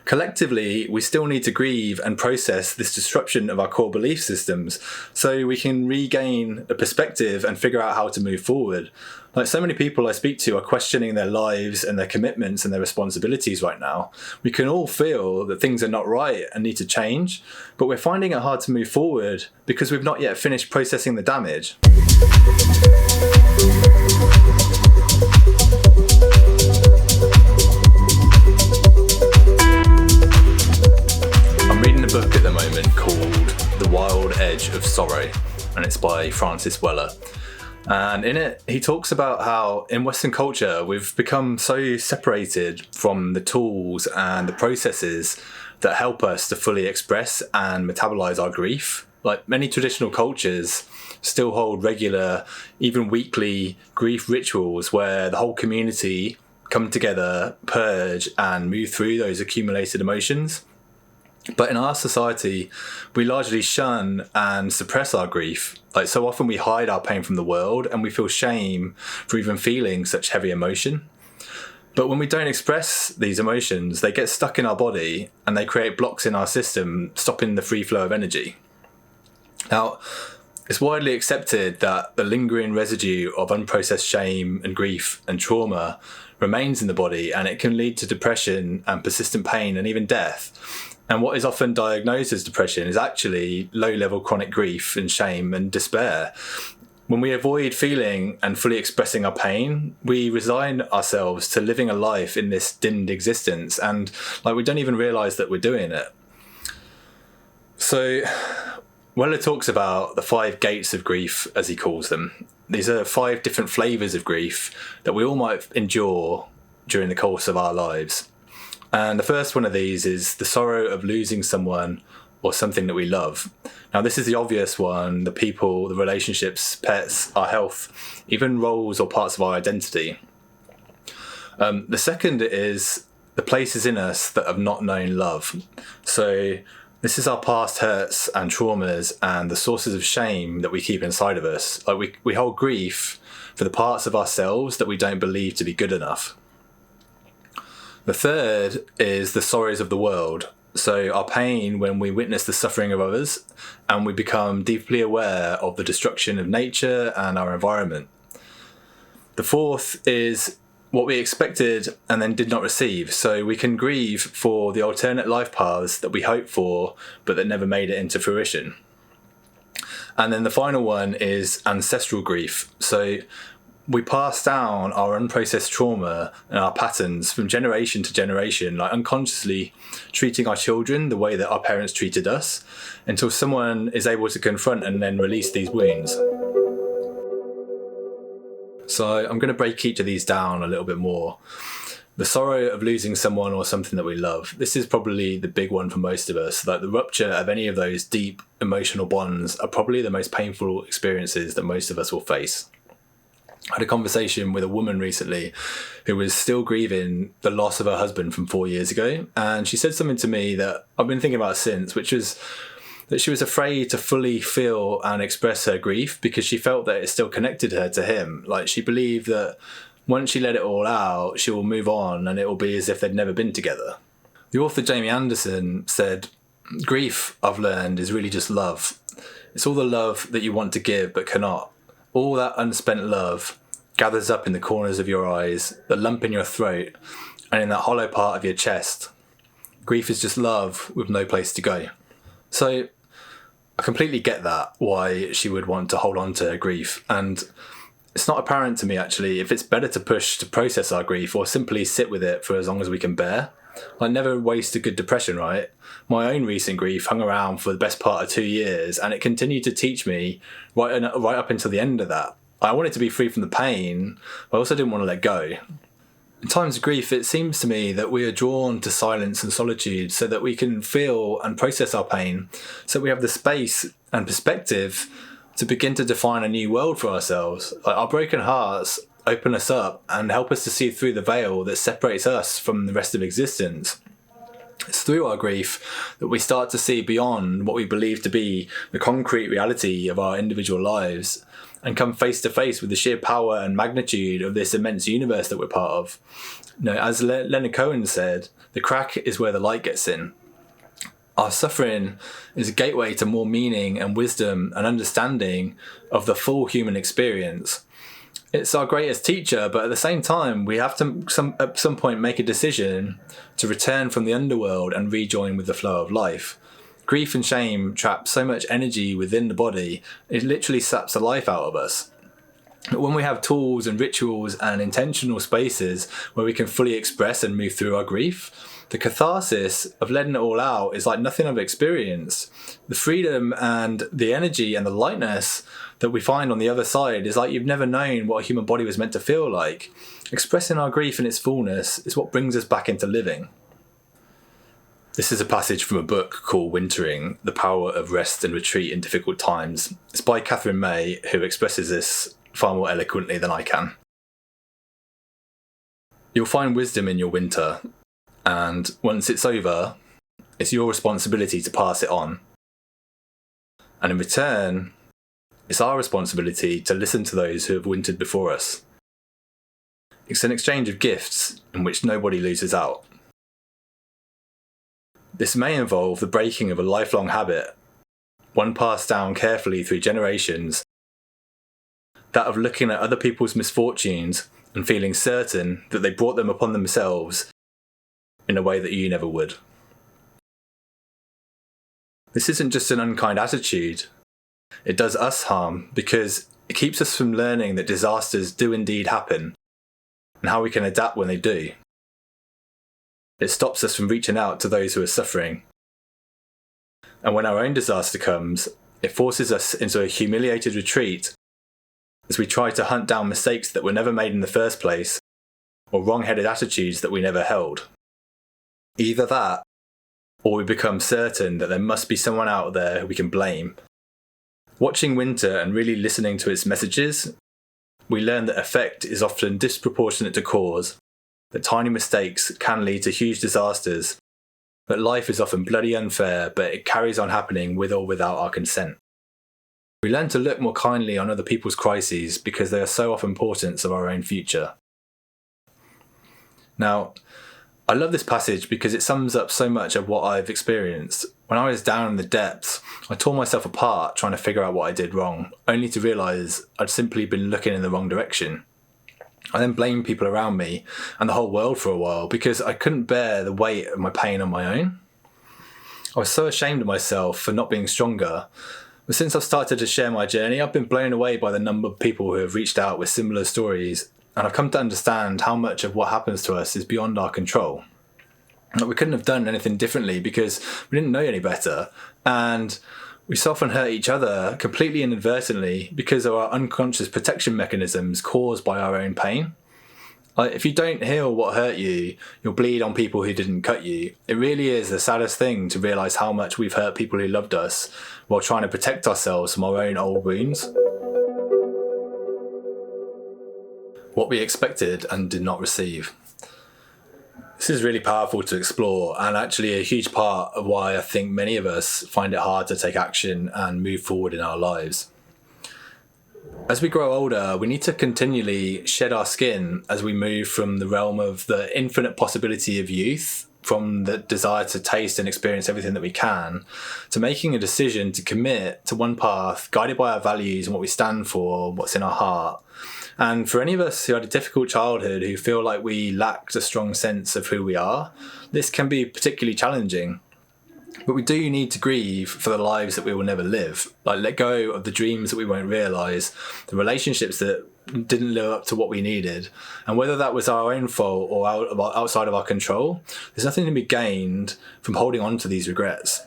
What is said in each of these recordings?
Collectively, we still need to grieve and process this disruption of our core belief systems so we can regain a perspective and figure out how to move forward. Like, so many people I speak to are questioning their lives and their commitments and their responsibilities right now. We can all feel that things are not right and need to change, but we're finding it hard to move forward because we've not yet finished processing the damage. I'm reading a book at the moment called The Wild Edge of Sorrow, and it's by Francis Weller. And in it, he talks about how in Western culture, we've become so separated from the tools and the processes that help us to fully express and metabolize our grief. Like, many traditional cultures still hold regular, even weekly grief rituals where the whole community come together, purge, and move through those accumulated emotions. But in our society, we largely shun and suppress our grief. Like, so often we hide our pain from the world and we feel shame for even feeling such heavy emotion. But when we don't express these emotions, they get stuck in our body and they create blocks in our system, stopping the free flow of energy. Now, it's widely accepted that the lingering residue of unprocessed shame and grief and trauma remains in the body, and it can lead to depression and persistent pain and even death. And what is often diagnosed as depression is actually low-level chronic grief and shame and despair. When we avoid feeling and fully expressing our pain, we resign ourselves to living a life in this dimmed existence, and we don't even realise that we're doing it. So Weller talks about the 5 gates of grief, as he calls them. These are 5 different flavours of grief that we all might endure during the course of our lives. And the first one of these is the sorrow of losing someone or something that we love. Now, this is the obvious one: the people, the relationships, pets, our health, even roles or parts of our identity. The second is the places in us that have not known love. So this is our past hurts and traumas and the sources of shame that we keep inside of us. Like, we hold grief for the parts of ourselves that we don't believe to be good enough. The third is the sorrows of the world. So our pain when we witness the suffering of others and we become deeply aware of the destruction of nature and our environment. The fourth is what we expected and then did not receive. So we can grieve for the alternate life paths that we hoped for but that never made it into fruition. And then the final one is ancestral grief. So we pass down our unprocessed trauma and our patterns from generation to generation, like unconsciously treating our children the way that our parents treated us, until someone is able to confront and then release these wounds. So I'm going to break each of these down a little bit more. The sorrow of losing someone or something that we love. This is probably the big one for most of us. Like, the rupture of any of those deep emotional bonds are probably the most painful experiences that most of us will face. I had a conversation with a woman recently who was still grieving the loss of her husband from 4 years ago. And she said something to me that I've been thinking about since, which was that she was afraid to fully feel and express her grief because she felt that it still connected her to him. Like, she believed that once she let it all out, she will move on and it will be as if they'd never been together. The author Jamie Anderson said, "Grief, I've learned, is really just love. It's all the love that you want to give but cannot. All that unspent love gathers up in the corners of your eyes, the lump in your throat, and in that hollow part of your chest. Grief is just love with no place to go." So I completely get that, why she would want to hold on to her grief. And it's not apparent to me, actually, if it's better to push to process our grief or simply sit with it for as long as we can bear. Like, never waste a good depression, right? My own recent grief hung around for the best part of 2 years, and it continued to teach me right up until the end of that. I wanted to be free from the pain, but I also didn't want to let go. In times of grief, it seems to me that we are drawn to silence and solitude so that we can feel and process our pain, so we have the space and perspective to begin to define a new world for ourselves. Like, our broken hearts open us up and help us to see through the veil that separates us from the rest of existence. It's through our grief that we start to see beyond what we believe to be the concrete reality of our individual lives and come face to face with the sheer power and magnitude of this immense universe that we're part of. As Leonard Cohen said, the crack is where the light gets in. Our suffering is a gateway to more meaning and wisdom and understanding of the full human experience. It's our greatest teacher, but at the same time, we have to at some point make a decision to return from the underworld and rejoin with the flow of life. Grief and shame trap so much energy within the body, it literally saps the life out of us. But when we have tools and rituals and intentional spaces where we can fully express and move through our grief, the catharsis of letting it all out is like nothing I've experienced. The freedom and the energy and the lightness that we find on the other side is like you've never known what a human body was meant to feel like. Expressing our grief in its fullness is what brings us back into living. This is a passage from a book called Wintering, The Power of Rest and Retreat in Difficult Times. It's by Catherine May, who expresses this far more eloquently than I can. You'll find wisdom in your winter, and once it's over, it's your responsibility to pass it on. And in return, it's our responsibility to listen to those who have wintered before us. It's an exchange of gifts in which nobody loses out. This may involve the breaking of a lifelong habit, one passed down carefully through generations, that of looking at other people's misfortunes and feeling certain that they brought them upon themselves in a way that you never would. This isn't just an unkind attitude. It does us harm because it keeps us from learning that disasters do indeed happen and how we can adapt when they do. It stops us from reaching out to those who are suffering. And when our own disaster comes, it forces us into a humiliated retreat as we try to hunt down mistakes that were never made in the first place or wrong-headed attitudes that we never held. Either that, or we become certain that there must be someone out there who we can blame. Watching winter and really listening to its messages, we learn that effect is often disproportionate to cause, that tiny mistakes can lead to huge disasters, that life is often bloody unfair, but it carries on happening with or without our consent. We learn to look more kindly on other people's crises because they are so often portents of our own future. Now, I love this passage because it sums up so much of what I've experienced. When I was down in the depths, I tore myself apart trying to figure out what I did wrong, only to realise I'd simply been looking in the wrong direction. I then blamed people around me and the whole world for a while because I couldn't bear the weight of my pain on my own. I was so ashamed of myself for not being stronger. But since I've started to share my journey, I've been blown away by the number of people who have reached out with similar stories, and I've come to understand how much of what happens to us is beyond our control. We couldn't have done anything differently because we didn't know any better, and we so often hurt each other completely inadvertently because of our unconscious protection mechanisms caused by our own pain. If you don't heal what hurt you, you'll bleed on people who didn't cut you. It really is the saddest thing to realise how much we've hurt people who loved us while trying to protect ourselves from our own old wounds. What we expected and did not receive. This is really powerful to explore, and actually a huge part of why I think many of us find it hard to take action and move forward in our lives. As we grow older, we need to continually shed our skin as we move from the realm of the infinite possibility of youth, from the desire to taste and experience everything that we can, to making a decision to commit to one path, guided by our values and what we stand for, what's in our heart. And for any of us who had a difficult childhood, who feel like we lacked a strong sense of who we are, this can be particularly challenging. But we do need to grieve for the lives that we will never live. Like, let go of the dreams that we won't realise, the relationships that didn't live up to what we needed. And whether that was our own fault or outside of our control, there's nothing to be gained from holding on to these regrets.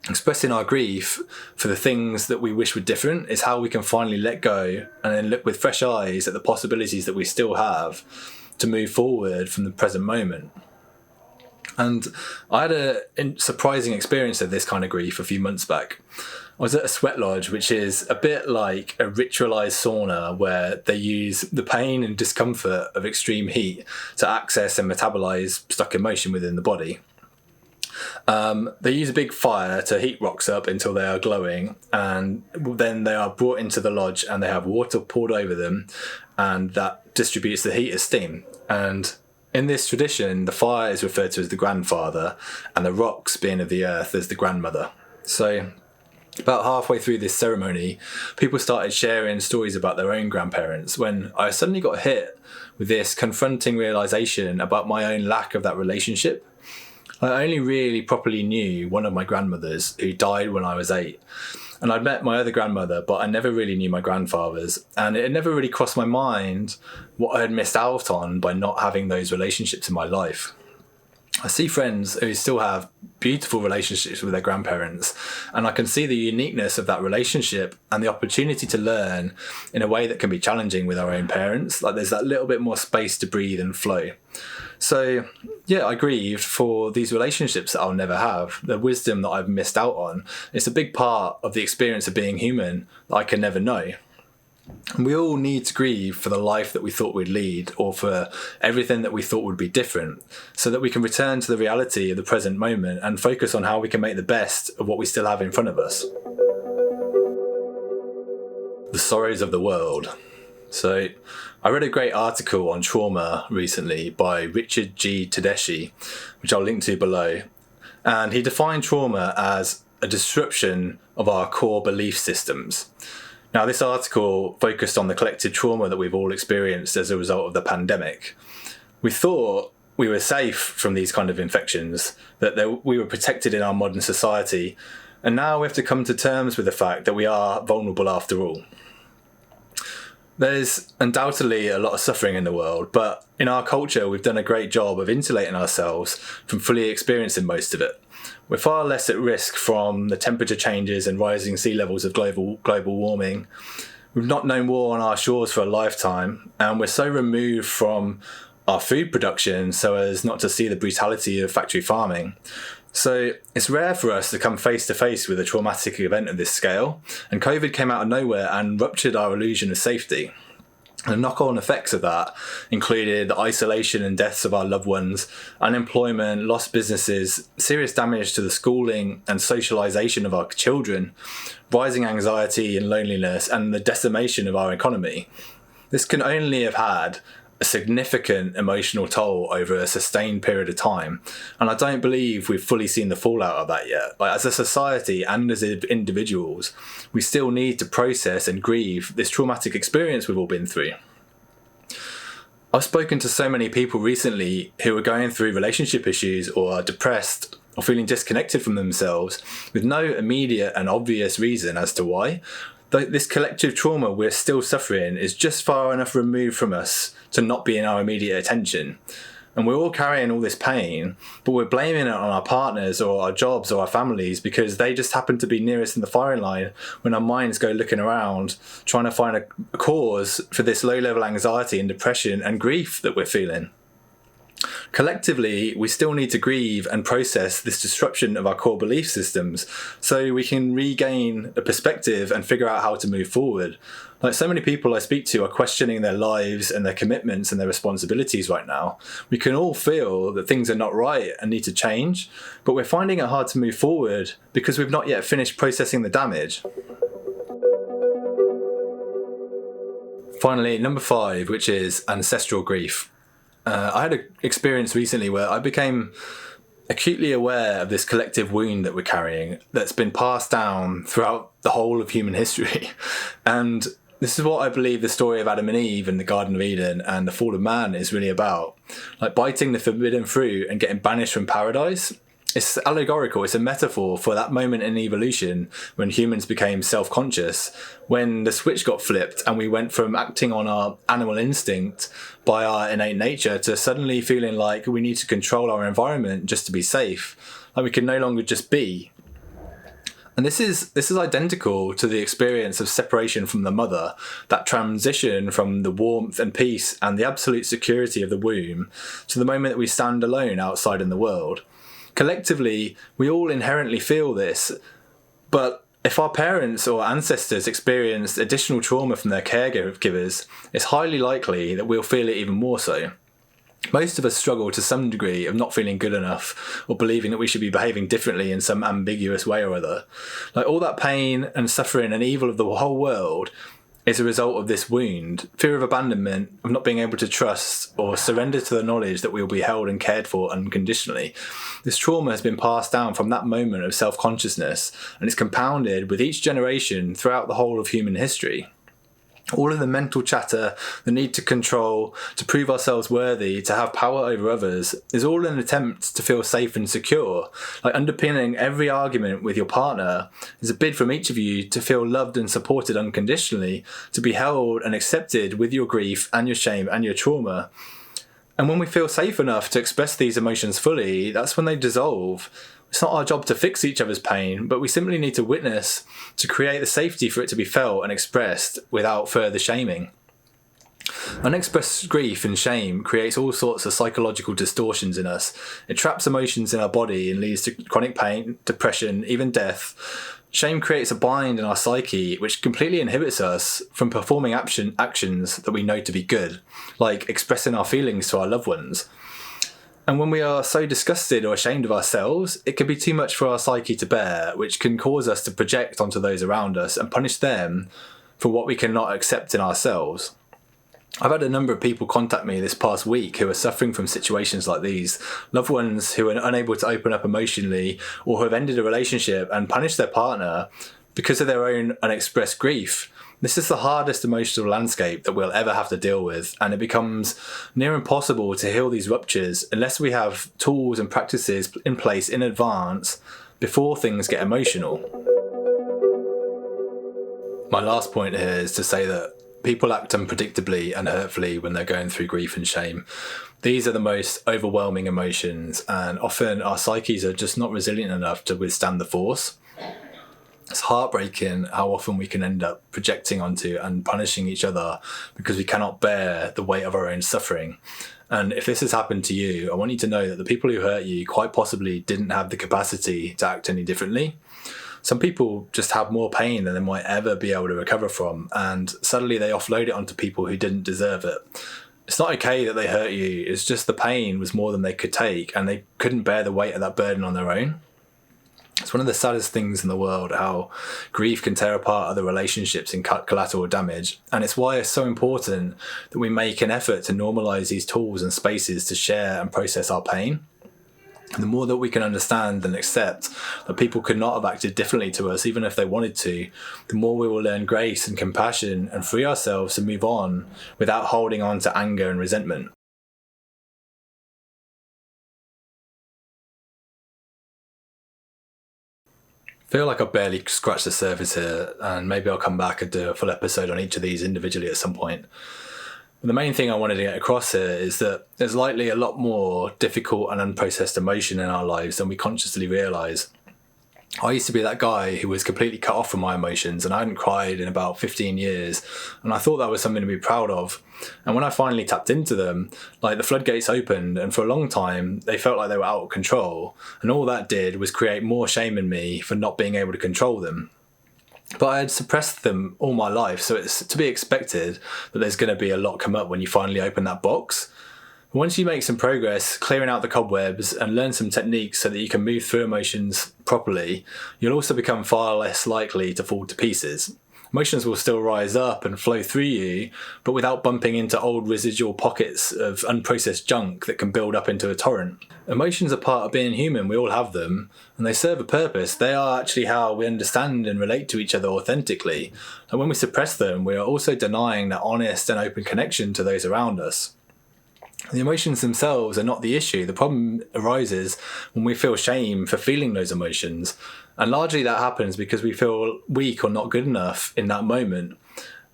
Expressing our grief for the things that we wish were different is how we can finally let go and then look with fresh eyes at the possibilities that we still have to move forward from the present moment. And I had a surprising experience of this kind of grief a few months back. I was at a sweat lodge, which is a bit like a ritualized sauna where they use the pain and discomfort of extreme heat to access and metabolize stuck emotion within the body. They use a big fire to heat rocks up until they are glowing, and then they are brought into the lodge and they have water poured over them, and that distributes the heat as steam. And in this tradition, the fire is referred to as the grandfather, and the rocks, being of the earth, as the grandmother. So about halfway through this ceremony, people started sharing stories about their own grandparents, when I suddenly got hit with this confronting realization about my own lack of that relationship. I only really properly knew one of my grandmothers, who died when I was 8. And I'd met my other grandmother, but I never really knew my grandfather's. And it had never really crossed my mind what I had missed out on by not having those relationships in my life. I see friends who still have beautiful relationships with their grandparents, and I can see the uniqueness of that relationship and the opportunity to learn in a way that can be challenging with our own parents. Like, there's that little bit more space to breathe and flow. So yeah, I grieved for these relationships that I'll never have, the wisdom that I've missed out on. It's a big part of the experience of being human that I can never know. And we all need to grieve for the life that we thought we'd lead, or for everything that we thought would be different, so that we can return to the reality of the present moment and focus on how we can make the best of what we still have in front of us. The sorrows of the world. So I read a great article on trauma recently by Richard G. Tedeschi, which I'll link to below. And he defined trauma as a disruption of our core belief systems. Now, this article focused on the collective trauma that we've all experienced as a result of the pandemic. We thought we were safe from these kind of infections, that we were protected in our modern society, and now we have to come to terms with the fact that we are vulnerable after all. There's undoubtedly a lot of suffering in the world, but in our culture we've done a great job of insulating ourselves from fully experiencing most of it. We're far less at risk from the temperature changes and rising sea levels of global warming. We've not known war on our shores for a lifetime, and we're so removed from our food production so as not to see the brutality of factory farming. So it's rare for us to come face to face with a traumatic event of this scale, and COVID came out of nowhere and ruptured our illusion of safety. The knock-on effects of that included the isolation and deaths of our loved ones, unemployment, lost businesses, serious damage to the schooling and socialisation of our children, rising anxiety and loneliness, and the decimation of our economy. This can only have had a significant emotional toll over a sustained period of time, and I don't believe we've fully seen the fallout of that yet. Like, as a society and as individuals, we still need to process and grieve this traumatic experience we've all been through. I've spoken to so many people recently who are going through relationship issues, or are depressed, or feeling disconnected from themselves, with no immediate and obvious reason as to why. This collective trauma we're still suffering is just far enough removed from us to not be in our immediate attention. And we're all carrying all this pain, but we're blaming it on our partners or our jobs or our families because they just happen to be nearest in the firing line, when our minds go looking around, trying to find a cause for this low-level anxiety and depression and grief that we're feeling. Collectively, we still need to grieve and process this disruption of our core belief systems so we can regain a perspective and figure out how to move forward. Like, so many people I speak to are questioning their lives and their commitments and their responsibilities right now. We can all feel that things are not right and need to change, but we're finding it hard to move forward because we've not yet finished processing the damage. Finally, number 5, which is ancestral grief. I had an experience recently where I became acutely aware of this collective wound that we're carrying that's been passed down throughout the whole of human history. And this is what I believe the story of Adam and Eve in the Garden of Eden and the fall of man is really about. Like, biting the forbidden fruit and getting banished from paradise. It's allegorical, it's a metaphor for that moment in evolution when humans became self-conscious, when the switch got flipped and we went from acting on our animal instinct by our innate nature to suddenly feeling like we need to control our environment just to be safe. Like, we can no longer just be. And this is identical to the experience of separation from the mother, that transition from the warmth and peace and the absolute security of the womb to the moment that we stand alone outside in the world. Collectively, we all inherently feel this, but if our parents or ancestors experienced additional trauma from their caregivers, it's highly likely that we'll feel it even more so. Most of us struggle to some degree of not feeling good enough or believing that we should be behaving differently in some ambiguous way or other. Like, all that pain and suffering and evil of the whole world is a result of this wound, fear of abandonment, of not being able to trust or surrender to the knowledge that we will be held and cared for unconditionally. This trauma has been passed down from that moment of self-consciousness, and is compounded with each generation throughout the whole of human history. All of the mental chatter, the need to control, to prove ourselves worthy, to have power over others, is all an attempt to feel safe and secure. Like, underpinning every argument with your partner is a bid from each of you to feel loved and supported unconditionally, to be held and accepted with your grief and your shame and your trauma. And when we feel safe enough to express these emotions fully, that's when they dissolve. It's not our job to fix each other's pain, but we simply need to witness, to create the safety for it to be felt and expressed without further shaming. Unexpressed grief and shame creates all sorts of psychological distortions in us. It traps emotions in our body and leads to chronic pain, depression, even death. Shame creates a bind in our psyche which completely inhibits us from performing actions that we know to be good, like expressing our feelings to our loved ones. And when we are so disgusted or ashamed of ourselves, it can be too much for our psyche to bear, which can cause us to project onto those around us and punish them for what we cannot accept in ourselves. I've had a number of people contact me this past week who are suffering from situations like these. Loved ones who are unable to open up emotionally, or who have ended a relationship and punished their partner because of their own unexpressed grief. This is the hardest emotional landscape that we'll ever have to deal with, and it becomes near impossible to heal these ruptures unless we have tools and practices in place in advance before things get emotional. My last point here is to say that people act unpredictably and hurtfully when they're going through grief and shame. These are the most overwhelming emotions, and often our psyches are just not resilient enough to withstand the force. It's heartbreaking how often we can end up projecting onto and punishing each other because we cannot bear the weight of our own suffering. And if this has happened to you, I want you to know that the people who hurt you quite possibly didn't have the capacity to act any differently. Some people just have more pain than they might ever be able to recover from, and suddenly they offload it onto people who didn't deserve it. It's not okay that they hurt you, it's just the pain was more than they could take, and they couldn't bear the weight of that burden on their own. It's one of the saddest things in the world, how grief can tear apart other relationships and cut collateral damage. And it's why it's so important that we make an effort to normalise these tools and spaces to share and process our pain. And the more that we can understand and accept that people could not have acted differently to us, even if they wanted to, the more we will learn grace and compassion and free ourselves to move on without holding on to anger and resentment. I feel like I've barely scratched the surface here, and maybe I'll come back and do a full episode on each of these individually at some point. But the main thing I wanted to get across here is that there's likely a lot more difficult and unprocessed emotion in our lives than we consciously realise. I used to be that guy who was completely cut off from my emotions, and I hadn't cried in about 15 years, and I thought that was something to be proud of. And when I finally tapped into them, like, the floodgates opened, and for a long time they felt like they were out of control, and all that did was create more shame in me for not being able to control them. But I had suppressed them all my life, so it's to be expected that there's going to be a lot come up when you finally open that box. Once you make some progress clearing out the cobwebs and learn some techniques so that you can move through emotions properly, you'll also become far less likely to fall to pieces. Emotions will still rise up and flow through you, but without bumping into old residual pockets of unprocessed junk that can build up into a torrent. Emotions are part of being human, we all have them, and they serve a purpose. They are actually how we understand and relate to each other authentically. And when we suppress them, we are also denying that honest and open connection to those around us. The emotions themselves are not the issue. The problem arises when we feel shame for feeling those emotions. And largely that happens because we feel weak or not good enough in that moment.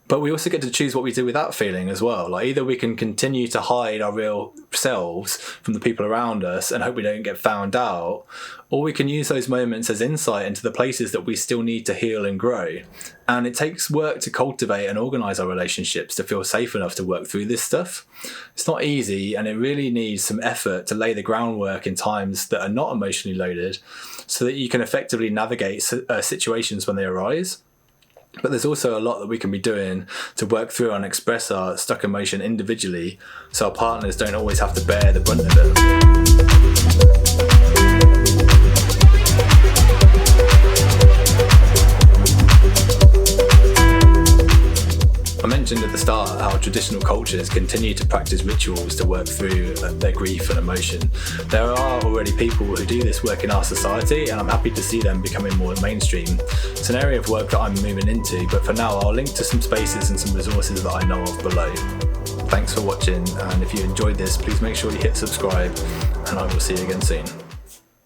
But we also get to choose what we do with that feeling as well. Like, either we can continue to hide our real selves from the people around us and hope we don't get found out, or we can use those moments as insight into the places that we still need to heal and grow. And it takes work to cultivate and organise our relationships to feel safe enough to work through this stuff. It's not easy, and it really needs some effort to lay the groundwork in times that are not emotionally loaded so that you can effectively navigate situations when they arise. But there's also a lot that we can be doing to work through and express our stuck emotion individually, so our partners don't always have to bear the brunt of it. I mentioned at the start how traditional cultures continue to practice rituals to work through their grief and emotion. There are already people who do this work in our society, and I'm happy to see them becoming more mainstream. It's an area of work that I'm moving into, but for now I'll link to some spaces and some resources that I know of below. Thanks for watching, and if you enjoyed this, please make sure you hit subscribe, and I will see you again soon.